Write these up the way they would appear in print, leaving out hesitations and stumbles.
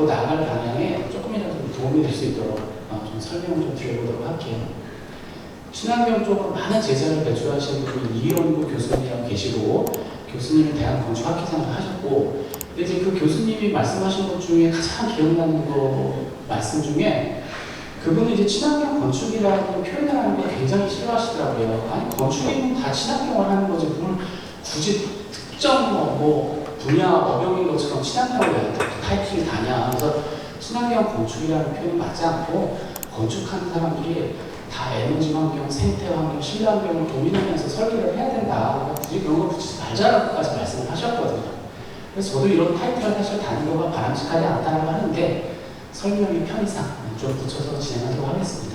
앞으로 나아갈 방향에 조금이라도 도움이 될 수 있도록 좀 설명을 좀 드려보도록 할게요. 친환경 쪽으로 많은 제자를 배출하신 분이 이현구 교수님이라고 계시고, 교수님은 대학 건축학회장을 하셨고, 근데 이제 그 교수님이 말씀하신 것 중에 가장 기억나는 거 말씀 중에 그분은 이제 친환경 건축이라는 표현을 하는 걸 굉장히 싫어하시더라고요. 아니, 건축이면 다 친환경을 하는 거지, 뭘 굳이 특정 뭐 분야 업용인 것처럼 친환경을 왜 타이틀이 다냐. 그래서 친환경 건축이라는 표현이 맞지 않고, 건축하는 사람들이 다 에너지 환경, 생태 환경, 실내 환경을 고민하면서 설계를 해야 된다. 그러니까 굳이 그런 걸 붙이지 말자라고까지 말씀을 하셨거든요. 그래서 저도 이런 타이틀을 사실 다는 거가 바람직하지 않다고 하는데, 설명의 편의상 좀 붙여서 진행하도록 하겠습니다.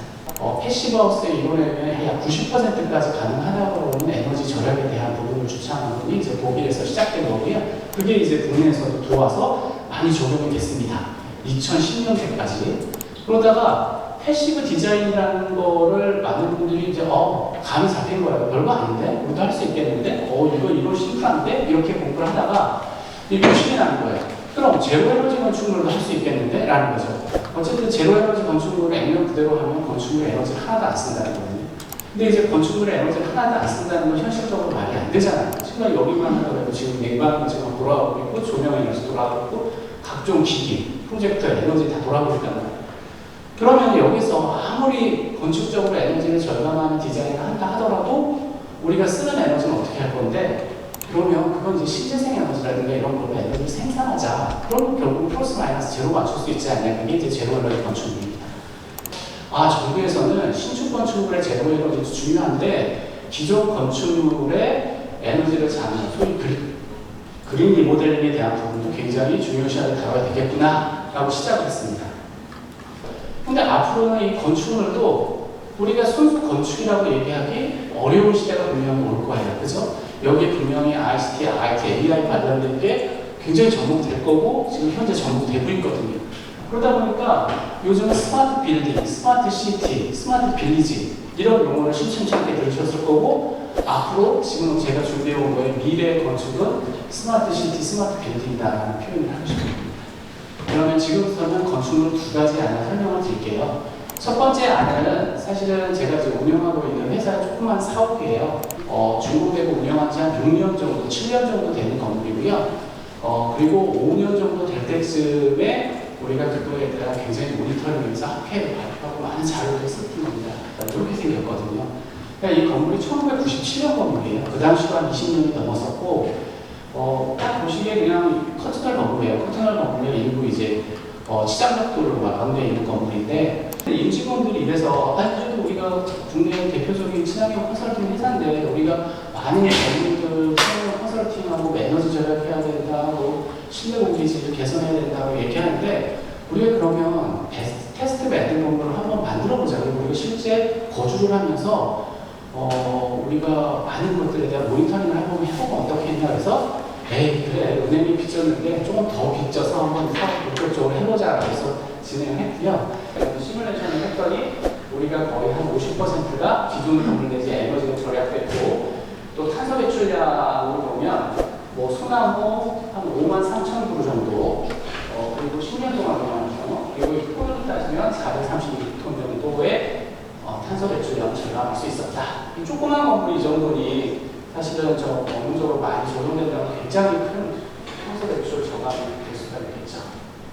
패시브하우스의 이론에 의하면 약 90%까지 가능하다고 하는 에너지 절약에 대한 부분을 주창한 분이 이제 독일에서 시작된 거고요. 그게 이제 국내에서도 들어와서 많이 적용이 됐습니다. 2010년대까지. 그러다가 패시브 디자인이라는 거를 많은 분들이 이제 감이 잡힌 거예요. 별거 아닌데? 우리도 할 수 있겠는데? 이거 심플한데? 이렇게 공부를 하다가 욕심이 나는 거예요. 그럼 제로 에너지 건축물도 할 수 있겠는데? 라는 거죠. 어쨌든 제로 에너지 건축물을 액면 그대로 하면 건축물의 에너지를 하나도 안 쓴다는 거거든요. 근데 이제 건축물의 에너지를 하나도 안 쓴다는 건 현실적으로 말이 안 되잖아요. 지금 여기만 하더라도 지금 냉방 지금 돌아가고 있고, 조명 에너지 돌아가고 있고, 각종 기기, 프로젝터 에너지 다 돌아가고 있단 말이에요. 그러면 여기서 아무리 건축적으로 에너지를 절감하는 디자인을 한다 하더라도 우리가 쓰는 에너지는 어떻게 할 건데, 그러면 그건 이제 신재생 에너지라든가 이런 걸로 에너지를 생산하자. 그럼 결국 플러스 마이너스 제로 맞출 수 있지 않냐. 그게 이제 제로 에너지 건축물입니다. 정부에서는 신축 건축물의 제로 에너지도 중요한데, 기존 건축물의 에너지를 잡는 소위 그린 리모델링에 대한 부분도 굉장히 중요시하게 다뤄야 되겠구나 라고 시작을 했습니다. 근데 앞으로는 이 건축물도 우리가 순수 건축이라고 얘기하기 어려운 시대가 분명히 올 거예요. 그죠? 여기에 분명히 ICT, IT, AI 관련된 게 굉장히 접목될 거고, 지금 현재 접목되고 있거든요. 그러다 보니까 요즘은 스마트 빌딩, 스마트 시티, 스마트 빌리지 이런 용어를 심심찮게 들으셨을 거고, 앞으로 지금 제가 준비해 온 거에 미래의 건축은 스마트 시티, 스마트 빌딩이다라는 표현을 하고 싶습니다. 그러면 지금부터는 건축물 두 가지 안을 설명을 드릴게요. 첫 번째 안은 사실은 제가 지금 운영하고 있는 회사의 조그만 사업이에요. 준공되고 운영한 지 한 6년 정도, 7년 정도 되는 건물이고요. 그리고 5년 정도 될 때쯤에 우리가 그거에 대한 굉장히 모니터링에서 학회를 발표하고 많은 자료를 썼던 겁니다. 이렇게 생겼거든요. 그러니까 이 건물이 1997년 건물이에요. 그 당시로 한 20년이 넘었었고, 딱 보시기에 그냥 커튼홀 건물이에요. 커튼홀 건물의 일부 이제 치장벽돌로 마감되어 있는 건물인데, 임직원들이 이래서 그래도 우리가 국내 대표적인 친환경 컨설팅 회사인데 우리가 많은 전문들 친환경 컨설팅하고 에너지 절약해야 된다고 실내 공기질을 개선해야 된다고 얘기하는데, 우리가 그러면 테스트 베드 건물을 한번 만들어보자. 그리고 우리가 실제 거주를 하면서 우리가 많은 것들에 대한 모니터링을 한번 해보면 어떻겠냐. 그래서 그래, 은행이 빚졌는데 조금 더 빚져서 한번 사업 본격적으로 해보자. 그래서 진행했고요. 시뮬레이션을 했더니 우리가 거의 한 50%가 기존 건물 내지 에너지가 절약됐고, 또 탄소 배출량으로 보면 뭐 소나무 한 53,000그루 정도, 그리고 10년 동안 운영하죠. 그리고 톤으로 따지면 432톤 정도의 탄소 배출량을 절감할 수 있었다. 이 조그만 건물 이 정도니 사실은 업무적으로 많이 적용된다면 굉장히 큰 탄소 배출 저감이 될 수가 있겠죠.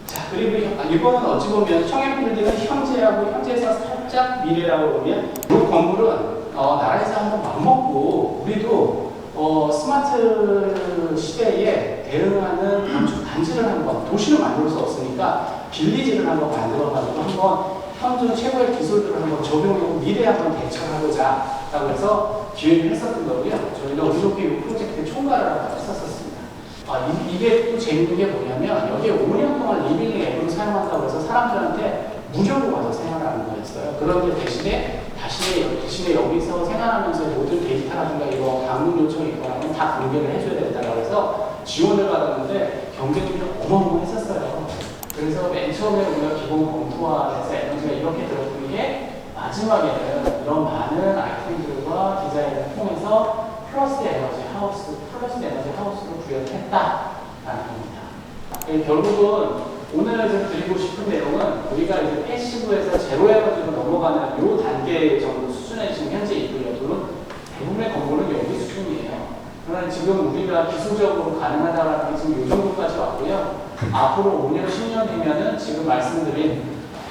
자, 그리고 이거는 어찌 보면 청약빌딩은 현재에서 살짝 미래라고 보면, 이 건물은 나라에서 한번 맘먹고 우리도 스마트 시대에 대응하는 건축 단지를 한번, 도시를 만들 수 없으니까 빌리지를 한번 만들어가지고 한번 현존 최고의 기술들을 한번 적용하고 미래에 한번 대처하고자 라고 해서 기획을 했었던 거고요. 저희는 어디서도 이 프로젝트의 총괄을 하고 했었습니다. 이게 또 재밌는 게 뭐냐면, 여기에 5년 동안 리빙 앱을 사용한다고 해서 사람들한테 무료로 와서 생활하는 거였어요. 그런데 대신에 여기서 생활하면서 모든 데이터라든가 이런 방문 요청이 있거나 다 공개를 해줘야 된다고 해서 지원을 받았는데 경쟁률이 어마어마했었어요. 그래서 맨 처음에 우리가 기본 검토화해서 에너지가 이렇게 들어오는 게, 마지막에는 이런 많은 아이템들과 디자인을 통해서 플러스 에너지 하우스로 구현했다라는 겁니다. 결국은 오늘 좀 드리고 싶은 내용은 우리가 이제 패시브에서 제로 에너지로 넘어가는 이 단계 정도 수준에 지금 현재 있고요. 대부분의 건물은 여기 수준이에요. 그러나 지금 우리가 기술적으로 가능하다는 게 지금 이 정도까지 왔고요. 앞으로 5년, 10년 뒤면은 지금 말씀드린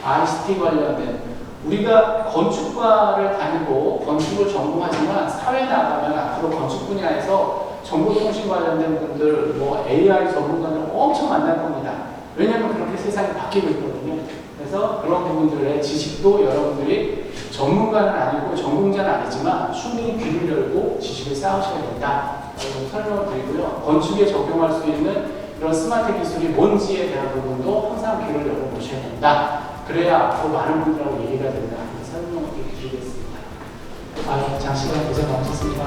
ICT 관련된 우리가 건축과를 다니고 건축을 전공하지만 사회 나가면 앞으로 건축 분야에서 정보통신 관련된 분들, 뭐 AI 전문가들 엄청 만날 겁니다. 왜냐하면 그렇게 세상이 바뀌고 있거든요. 그래서 그런 부분들의 지식도 여러분들이 전문가는 아니고 전공자는 아니지만 충분히 귀를 열고 지식을 쌓으셔야 된다. 라고 설명을 드리고요. 건축에 적용할 수 있는 이런 스마트 기술이 뭔지에 대한 부분도 항상 귀를 열어보셔야 된다. 그래야 앞으로 많은 분들하고 얘기가 된다. 설명을 드리겠습니다. 장시간 고생 많으셨습니다.